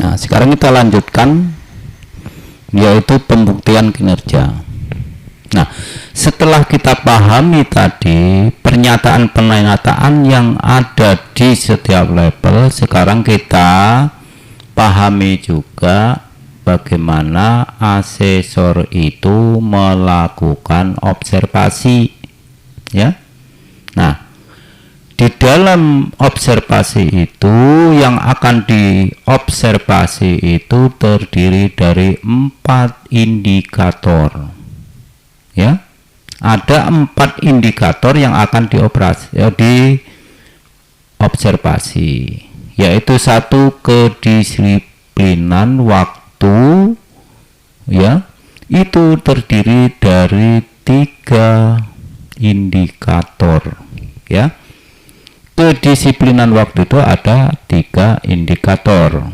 Nah, sekarang kita lanjutkan, yaitu pembuktian kinerja. Nah, setelah kita pahami tadi pernyataan-pernyataan yang ada di setiap level, sekarang kita pahami juga bagaimana asesor itu melakukan observasi, ya. Nah, di dalam observasi itu, yang akan diobservasi itu terdiri dari 4 indikator, ya. Ada 4 indikator yang akan diobservasi, yaitu 1, kedisiplinan waktu, ya, itu terdiri dari 3 indikator, ya. Kedisiplinan waktu itu ada 3 indikator,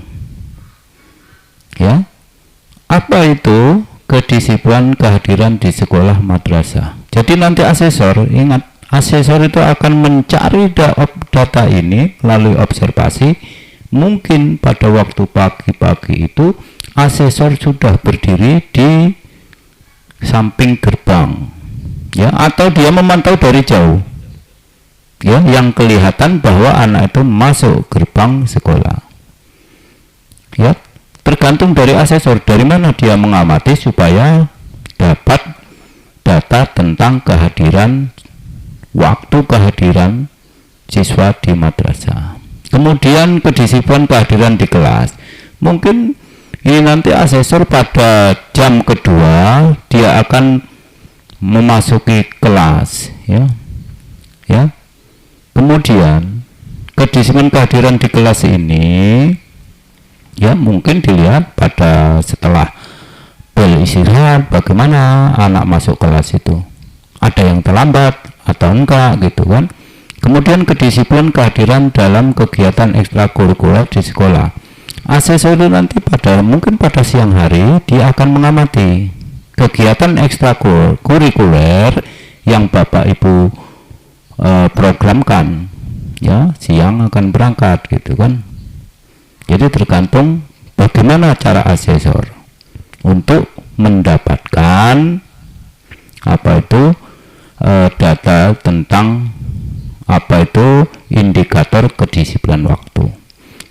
ya. Apa itu kedisiplinan kehadiran di sekolah madrasah? Jadi nanti asesor, ingat, asesor itu akan mencari data ini melalui observasi. Mungkin pada waktu pagi-pagi itu asesor sudah berdiri di samping gerbang, ya, atau dia memantau dari jauh, ya, yang kelihatan bahwa anak itu masuk gerbang sekolah, ya. Tergantung dari asesor, dari mana dia mengamati supaya dapat data tentang kehadiran, waktu kehadiran siswa di madrasah. Kemudian kedisiplinan kehadiran di kelas. Mungkin ini nanti asesor pada jam kedua dia akan memasuki kelas, ya, ya. Kemudian kedisiplinan kehadiran di kelas ini, ya, mungkin dilihat pada setelah bel istirahat, bagaimana anak masuk kelas itu, ada yang terlambat atau enggak, gitu kan. Kemudian kedisiplinan kehadiran dalam kegiatan ekstrakurikuler di sekolah. Asesor itu nanti mungkin pada siang hari dia akan mengamati kegiatan ekstrakurikuler yang Bapak Ibu programkan, ya, siang akan berangkat, gitu kan. Jadi tergantung bagaimana cara asesor untuk mendapatkan data tentang indikator kedisiplinan waktu.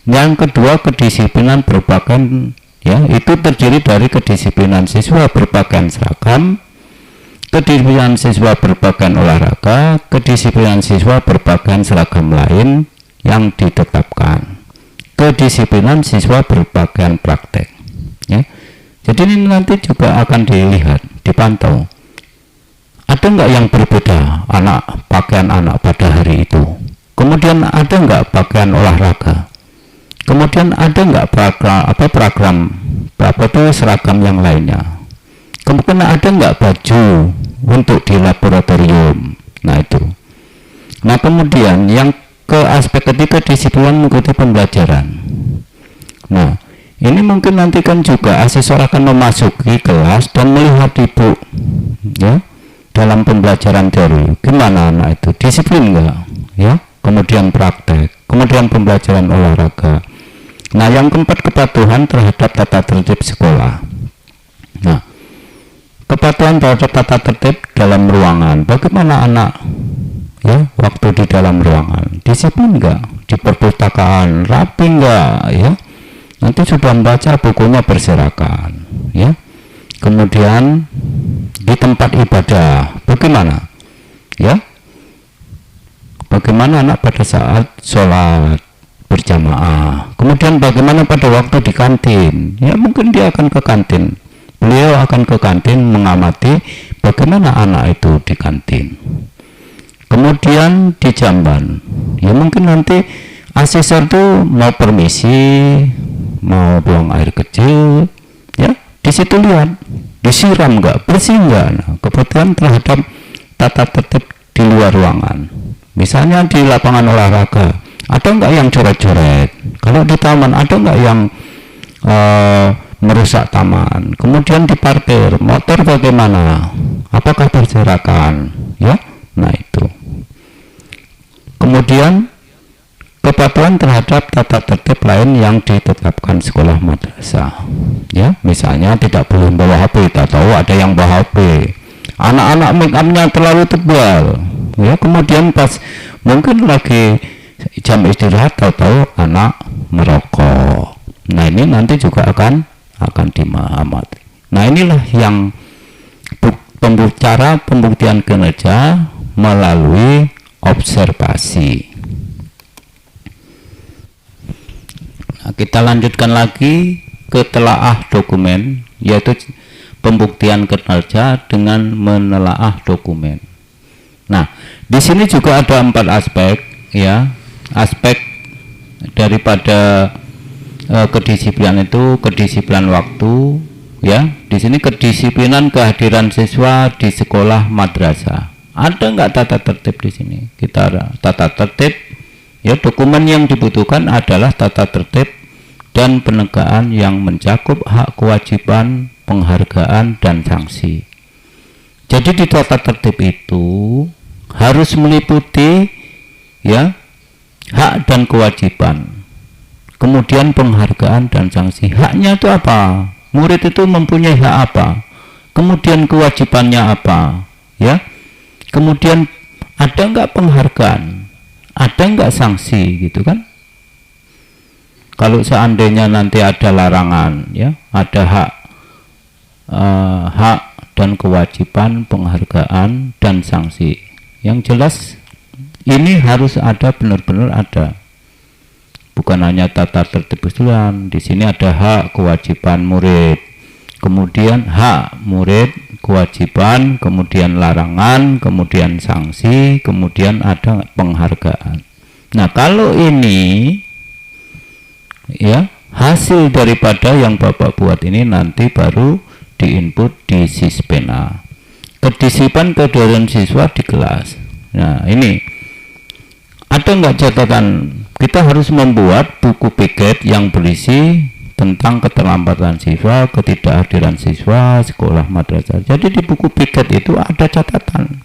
Yang kedua, kedisiplinan berpakaian, ya, itu terdiri dari kedisiplinan siswa berpakaian seragam, kedisiplinan siswa berpakaian olahraga, kedisiplinan siswa berpakaian seragam lain yang ditetapkan, kedisiplinan siswa berpakaian praktek, ya. Jadi ini nanti juga akan dilihat, dipantau. Ada nggak yang berbeda pakaian anak pada hari itu? Kemudian ada nggak pakaian olahraga? Kemudian ada nggak seragam yang lainnya? Kemudian ada nggak baju untuk di laboratorium? Nah itu. Nah kemudian yang ke aspek ketiga, disiplinan mengikuti pembelajaran. Nah ini mungkin nanti kan juga asesor akan memasuki kelas dan melihat ibu, ya, dalam pembelajaran teori, gimana anak itu, disiplin enggak, ya. Kemudian praktek, kemudian pembelajaran olahraga. Nah yang keempat, kepatuhan terhadap tata tertib sekolah. Nah kepatuhan terhadap tata tertib dalam ruangan, bagaimana anak, ya, waktu di dalam ruangan, disiplin enggak, di perpustakaan rapi enggak, ya, nanti sudah membaca bukunya berserakan, ya. Kemudian di tempat ibadah bagaimana, ya, bagaimana anak pada saat sholat berjamaah. Kemudian bagaimana pada waktu di kantin, ya, mungkin dia akan ke kantin, beliau akan ke kantin mengamati bagaimana anak itu di kantin. Kemudian di jamban, ya, mungkin nanti asesor tuh mau permisi, mau buang air kecil, ya, di situ lihat disiram enggak, bersih enggak. Nah, kebutuhan terhadap tata tertib di luar ruangan, misalnya di lapangan olahraga, ada enggak yang coret-coret? Kalau di taman, ada enggak yang merusak taman? Kemudian di parkir, motor bagaimana? Apakah berserakan? Ya, nah itu. Kemudian kepatuhan terhadap tata tertib lain yang ditetapkan sekolah madrasah. Ya, misalnya tidak boleh bawa HP. Kita tahu ada yang bawa HP. Anak-anak make upnya terlalu tebal. Ya, kemudian pas mungkin lagi jam istirahat tahu-tahu anak merokok. Nah, ini nanti juga akan diamati. Nah, inilah yang cara pembuktian kinerja melalui observasi. Nah, kita lanjutkan lagi ke telaah dokumen, yaitu pembuktian kinerja dengan menelaah dokumen. Nah, di sini juga ada 4 aspek, ya. Aspek daripada kedisiplinan itu kedisiplinan waktu, ya. Di sini kedisiplinan kehadiran siswa di sekolah madrasah. Ada nggak tata tertib di sini? Kita ada tata tertib, ya. Dokumen yang dibutuhkan adalah tata tertib dan penegakan yang mencakup hak, kewajiban, penghargaan, dan sanksi. Jadi di tata tertib itu harus meliputi, ya, hak dan kewajiban, kemudian penghargaan dan sanksi. Haknya itu apa? Murid itu mempunyai hak apa? Kemudian kewajibannya apa? Ya, kemudian ada nggak penghargaan? Ada nggak sanksi, gitu kan? Kalau seandainya nanti ada larangan, ya, ada hak dan kewajiban, penghargaan dan sanksi. Yang jelas ini harus ada, benar-benar ada. Bukan hanya tata tertib usulan. Di sini ada hak, kewajiban murid, kemudian hak murid, kewajiban, kemudian larangan, kemudian sanksi, kemudian ada penghargaan. Nah, kalau ini, ya, hasil daripada yang Bapak buat ini nanti baru diinput di Sispena. Kedisiplinan kehadiran siswa di kelas. Nah, ini ada nggak catatan? Kita harus membuat buku piket yang berisi tentang keterlambatan siswa, ketidakhadiran siswa sekolah madrasah. Jadi di buku piket itu ada catatan,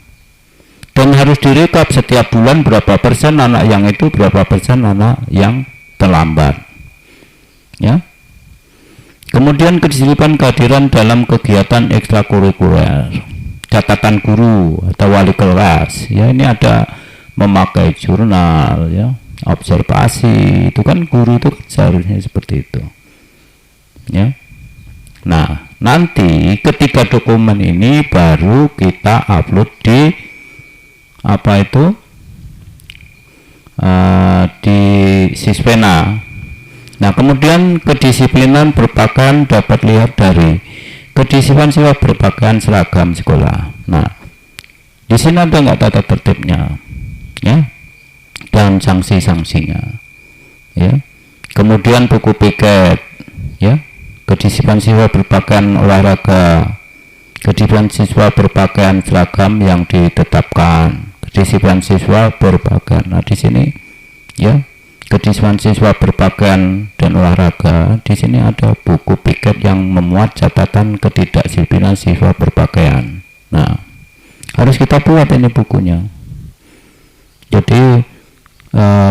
dan harus direkap setiap bulan berapa persen anak yang itu, berapa persen anak yang terlambat, ya. Kemudian kedisiplinan kehadiran dalam kegiatan ekstrakurikuler, catatan guru atau wali kelas, ya. Ini ada memakai jurnal, ya, observasi, itu kan guru itu seharusnya seperti itu, ya. Nah, nanti ketika dokumen ini baru kita upload di di Sispena. Nah, kemudian kedisiplinan berpakaian dapat lihat dari kedisiplinan siswa berpakaian seragam sekolah. Nah, di sini ada nggak tata tertibnya, ya, dan sanksi-sanksinya, ya. Kemudian buku piket, ya, kedisiplinan siswa berpakaian olahraga, kedisiplinan siswa berpakaian seragam yang ditetapkan, kedisiplinan siswa berpakaian. Nah, di sini, ya, kedisiplinan siswa berpakaian dan olahraga. Di sini ada buku piket yang memuat catatan ketidakdisiplinan siswa berpakaian. Nah, harus kita buat ini bukunya. Jadi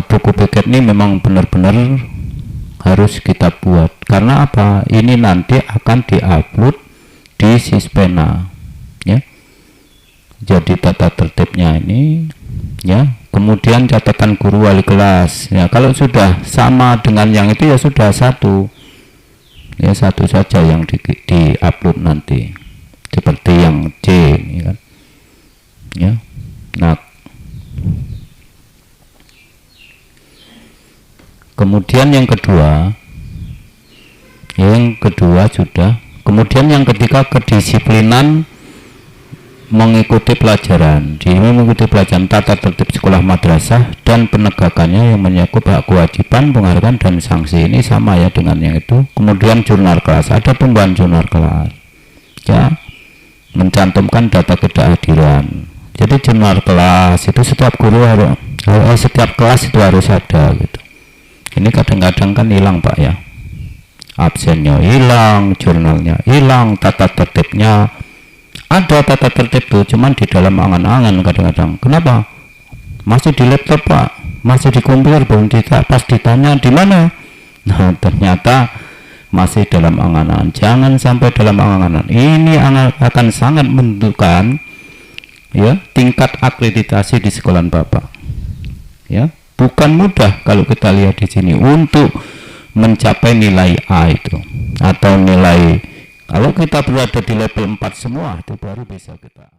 buku piket ini memang benar-benar harus kita buat. Karena apa? Ini nanti akan diupload di Sispena, ya. Jadi tata tertibnya ini, ya. Kemudian catatan guru wali kelas, ya. Kalau sudah sama dengan yang itu, ya sudah satu, ya, satu saja yang di-upload nanti, seperti yang C ini kan, ya. Nah, kemudian yang kedua sudah. Kemudian yang ketiga, kedisiplinan mengikuti pelajaran. Di mengikuti pelajaran tata tertib sekolah madrasah dan penegakannya yang mencakup hak, kewajiban, penghargaan dan sanksi. Ini sama ya dengan yang itu. Kemudian jurnal kelas, ada pembuatan jurnal kelas, ya, mencantumkan data kehadiran. Jadi jurnal kelas itu setiap guru harus, setiap kelas itu harus ada, gitu. Ini kadang-kadang kan hilang, Pak, ya. Absennya hilang, jurnalnya hilang, tata tertibnya ada, tata tertib tuh cuman di dalam angan-angan kadang-kadang. Kenapa? Masih di laptop, Pak. masih di komputer, belum pas ditanya di mana, nah ternyata masih dalam angan-angan. Jangan sampai dalam angan-angan. Ini akan sangat menentukan ya tingkat akreditasi di sekolah Bapak. Ya, bukan mudah kalau kita lihat di sini untuk mencapai nilai A itu, atau nilai, kalau kita berada di level 4 semua itu baru bisa kita